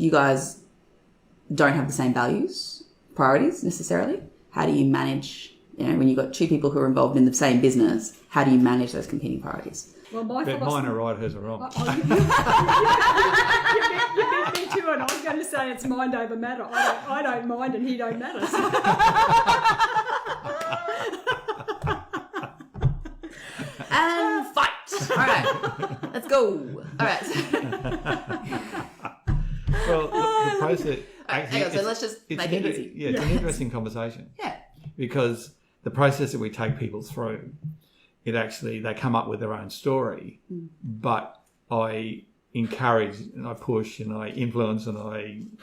you guys don't have the same values, priorities necessarily. How do you manage, when you've got two people who are involved in the same business, how do you manage those competing priorities? Well, mine are right, hers are wrong. You beat me to it. I was going to say it's mind over matter. I don't mind and he don't matter. And fight. All right, let's go. All right. Well, the process... Actually, so let's just make it easy. Yeah, it's an interesting conversation. Yeah. Because the process that we take people through, they come up with their own story, but I encourage and I push and I influence and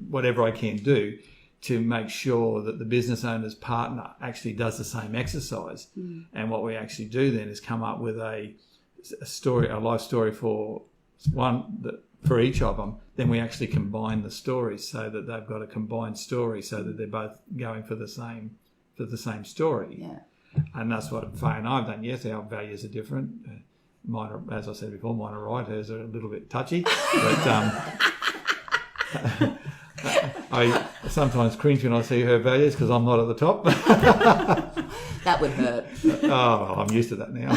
whatever I can do to make sure that the business owner's partner actually does the same exercise. And what we actually do then is come up with a life story for for each of them. Then we actually combine the stories so that they've got a combined story so that they're both going for the same story. Yeah. And that's what Faye and I have done. Yes, our values are different. Mine are, as I said before, mine are right. Hers are a little bit touchy. But I sometimes cringe when I see her values because I'm not at the top. That would hurt. Oh, I'm used to that now.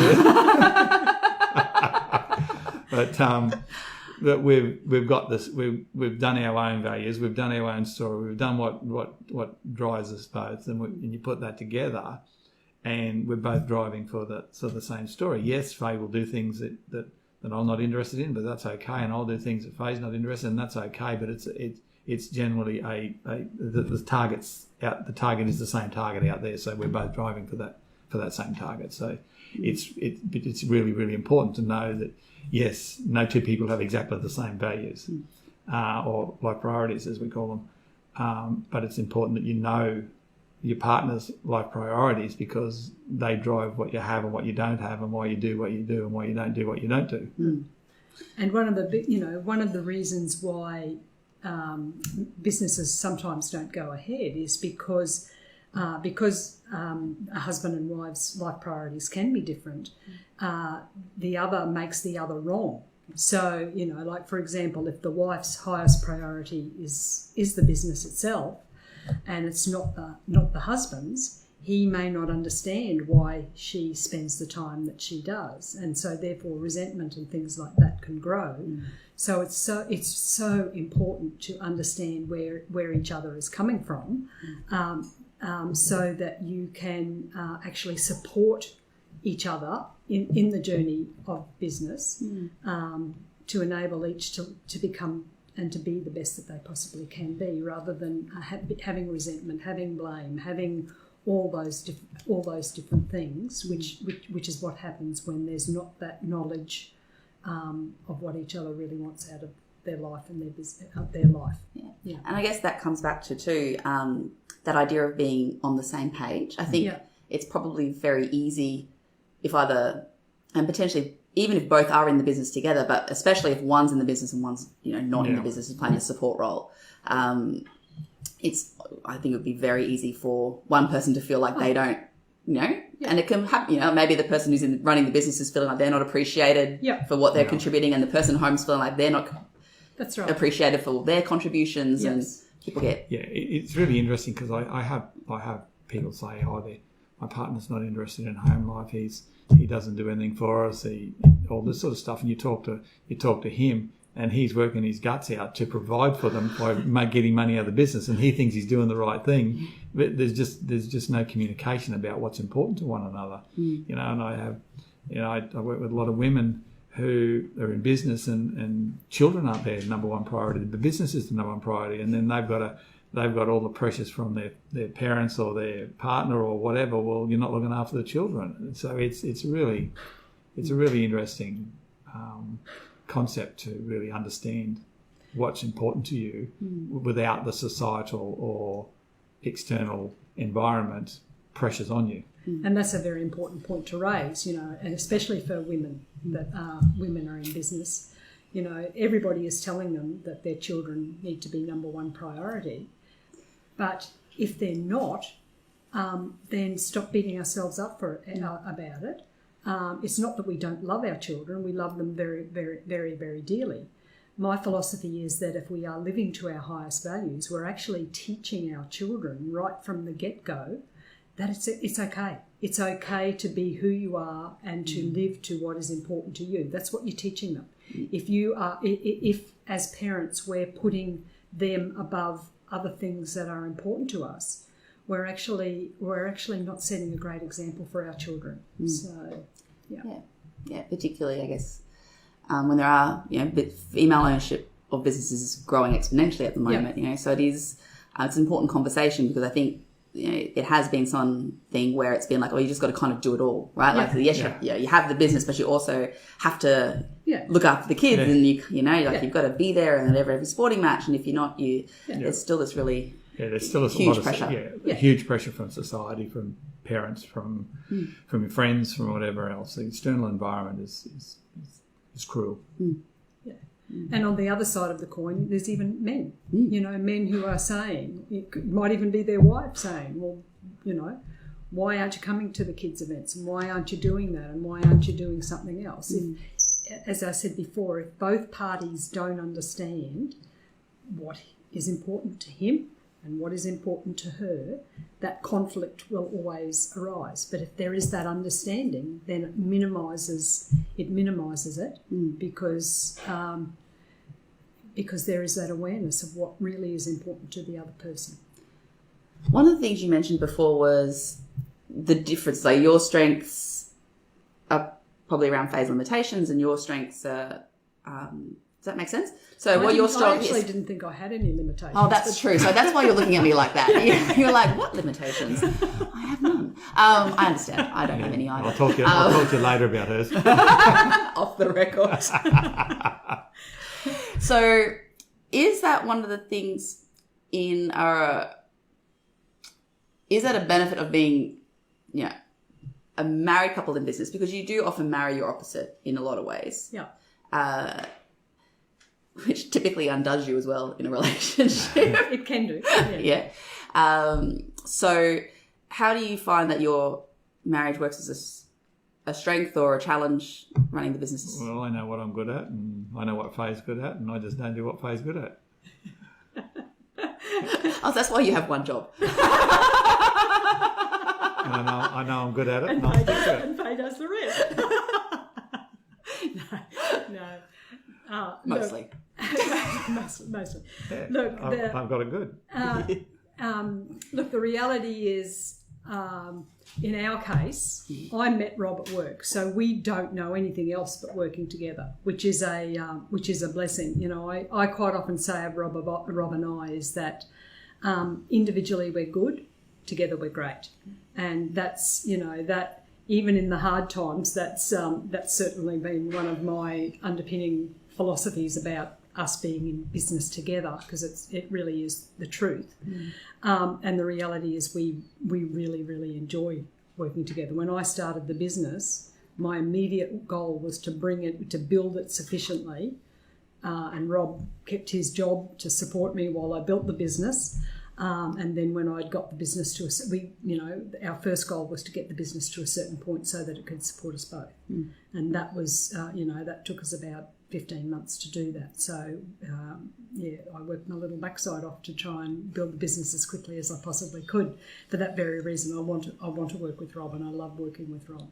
But we've got this. We've done our own values. We've done our own story. We've done what drives us both, and you put that together, and we're both driving for the same story. Yes, Faye will do things that I'm not interested in, but that's okay, and I'll do things that Faye's not interested in, and that's okay. But it's generally the target's out. The target is the same target out there, so we're both driving for that same target. So it's really, really important to know that. Yes, no two people have exactly the same values or life priorities, as we call them. But it's important that you know your partner's life priorities because they drive what you have and what you don't have and why you do what you do and why you don't do what you don't do. And one of the reasons why businesses sometimes don't go ahead is because a husband and wife's life priorities can be different. The other makes the other wrong. So, like for example, if the wife's highest priority is the business itself, and it's not the husband's, he may not understand why she spends the time that she does, and so therefore resentment and things like that can grow. So it's so important to understand where each other is coming from. So that you can actually support each other in the journey of business to enable each to become and to be the best that they possibly can be, rather than having resentment, having blame, having all those different things, which is what happens when there's not that knowledge of what each other really wants out of their life and their life. Yeah. And I guess that comes back to too. That idea of being on the same page. I think it's probably very easy if either, and potentially even if both are in the business together, but especially if one's in the business and one's not in the business, is playing a support role. I think it would be very easy for one person to feel like they don't, and it can happen. Maybe the person who's running the business is feeling like they're not appreciated for what they're contributing, and the person at home's feeling like they're not appreciated for their contributions and. It's really interesting because I have people say, my partner's not interested in home life. He doesn't do anything for us. All this sort of stuff. And you talk to him, and he's working his guts out to provide for them by getting money out of the business, and he thinks he's doing the right thing. But there's just no communication about what's important to one another. And I work with a lot of women who are in business and children aren't their number one priority. The business is the number one priority, and then they've got all the pressures from their parents or their partner or whatever. Well, you're not looking after the children, and so it's a really interesting concept to really understand what's important to you without the societal or external environment pressures on you. And that's a very important point to raise, and especially for women that women are in business. Everybody is telling them that their children need to be number one priority. But if they're not, then stop beating ourselves up about it. It's not that we don't love our children. We love them very, very, very, very dearly. my philosophy is that if we are living to our highest values, we're actually teaching our children right from the get-go that it's okay. It's okay to be who you are and to live to what is important to you. That's what you're teaching them. If as parents we're putting them above other things that are important to us, we're actually not setting a great example for our children. So, yeah, particularly I guess when there are female ownership of businesses is growing exponentially at the moment. So it is it's an important conversation because I think it has been something where it's been like, you just got to kind of do it all, right? Like, you have the business, but you also have to look after the kids, and you've got to be there and at every sporting match, and if you're not, there's still this really there's still a huge lot pressure. Huge pressure from society, from parents, from your friends, from whatever else. The external environment is cruel. And on the other side of the coin, there's even men. Men who are saying, it might even be their wife saying, well, why aren't you coming to the kids' events? And why aren't you doing that? And why aren't you doing something else? As I said before, if both parties don't understand what is important to him and what is important to her, that conflict will always arise. But if there is that understanding, then it minimises it because there is that awareness of what really is important to the other person. One of the things you mentioned before was the difference. So your strengths are probably around phase limitations, and your strengths are. Does that make sense? So what your strong? I actually didn't think I had any limitations. Oh, that's true. So that's why you're looking at me like that. You're like, what limitations? I have none. I understand. I don't have any either. I'll talk to you later about hers. Off the record. So is that one of the things is that a benefit of being, a married couple in business? Because you do often marry your opposite in a lot of ways. Yeah. Which typically undoes you as well in a relationship. It can do. Yeah. So how do you find that your marriage works as a strength or a challenge running the businesses? Well, I know what I'm good at, and I know what Faye's good at, and I just don't do what Faye's good at. Oh, that's why you have one job. And I know I'm good at it, and I'll stick to it. And Faye does the rest. No. Mostly. Mostly. Yeah, Look, I've got it good. Look, the reality is, in our case, I met Rob at work, so we don't know anything else but working together, which is a blessing. I quite often say of Rob and I is that individually we're good, together we're great, and that's that even in the hard times, that's certainly been one of my underpinning philosophies about us being in business together, because it really is the truth. And the reality is we really, really enjoy working together. When I started the business, my immediate goal was to build it sufficiently, and Rob kept his job to support me while I built the business. And then when I'd got the business our first goal was to get the business to a certain point so that it could support us both. And that was, that took us about 15 months to do that. So, I worked my little backside off to try and build the business as quickly as I possibly could. For that very reason, I want to work with Rob, and I love working with Rob.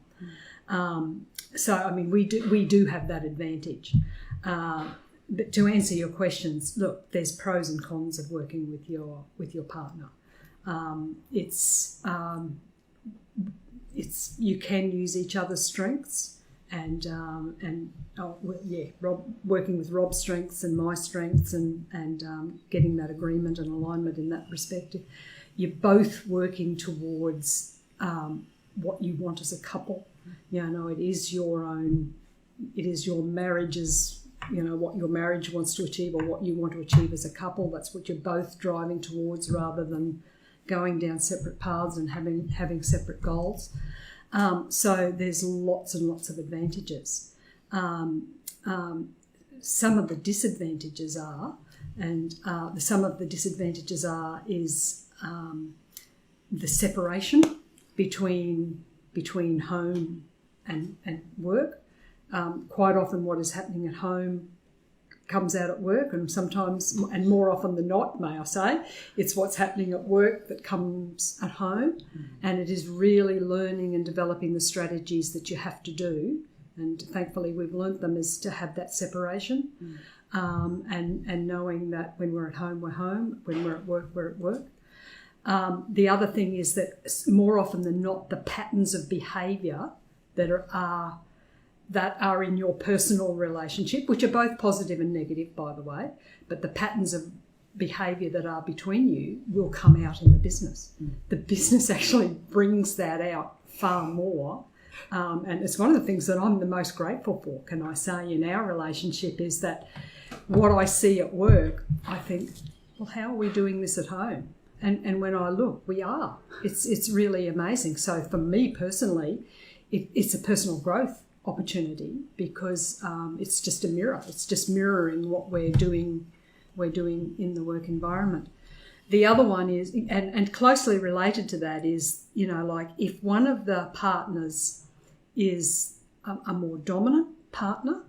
So, I mean, we do have that advantage. But to answer your questions, look, there's pros and cons of working with your partner. It's you can use each other's strengths. Rob working with Rob's strengths and my strengths, and getting that agreement and alignment in that perspective. You're both working towards what you want as a couple. It is your marriage's, what your marriage wants to achieve or what you want to achieve as a couple. That's what you're both driving towards, rather than going down separate paths and having separate goals. So there's lots and lots of advantages. Some of the disadvantages is the separation between home and work. Quite often what is happening at home comes out at work, and sometimes, and more often than not, may I say, it's what's happening at work that comes at home. And it is really learning and developing the strategies that you have to do. And thankfully we've learnt them, is to have that separation, and knowing that when we're at home, we're home, when we're at work, we're at work. The other thing is that more often than not, the patterns of behaviour that are in your personal relationship, which are both positive and negative, by the way, but the patterns of behaviour that are between you will come out in the business. The business actually brings that out far more. And it's one of the things that I'm the most grateful for, can I say, in our relationship, is that what I see at work, I think, well, how are we doing this at home? And when I look, we are. It's really amazing. So for me personally, it's a personal growth opportunity, because it's just a mirror. It's just mirroring what we're doing in the work environment. The other one is, and closely related to that is, like if one of the partners is a more dominant partner,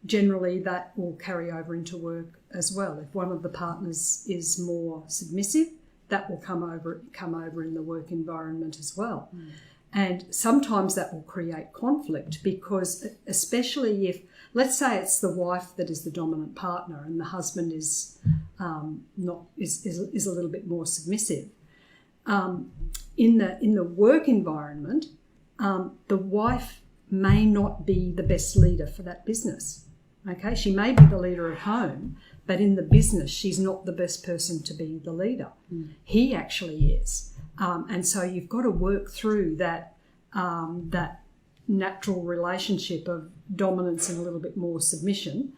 generally that will carry over into work as well. If one of the partners is more submissive, that will come over in the work environment as well. And sometimes that will create conflict, because especially if, let's say it's the wife that is the dominant partner and the husband is is a little bit more submissive. In the work environment, the wife may not be the best leader for that business. Okay, she may be the leader at home, but in the business, she's not the best person to be the leader. He actually is. And so you've got to work through that natural relationship of dominance and a little bit more submission.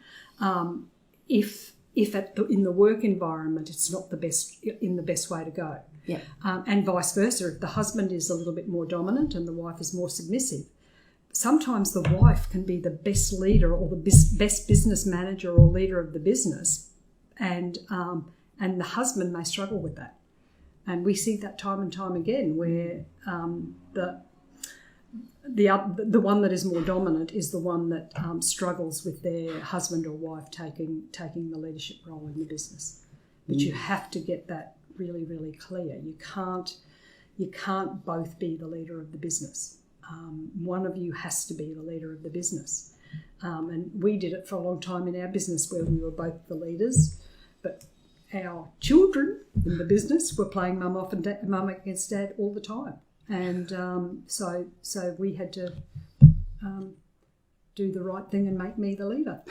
If in the work environment, it's not the best way to go. Yeah. And vice versa, if the husband is a little bit more dominant and the wife is more submissive, sometimes the wife can be the best leader or the best business manager or leader of the business, and the husband may struggle with that. And we see that time and time again, where the one that is more dominant is the one that struggles with their husband or wife taking the leadership role in the business. But you have to get that really, really clear. You can't both be the leader of the business. One of you has to be the leader of the business. And we did it for a long time in our business, where we were both the leaders, but our children in the business were playing mum against dad all the time. And so we had to do the right thing and make me the leader.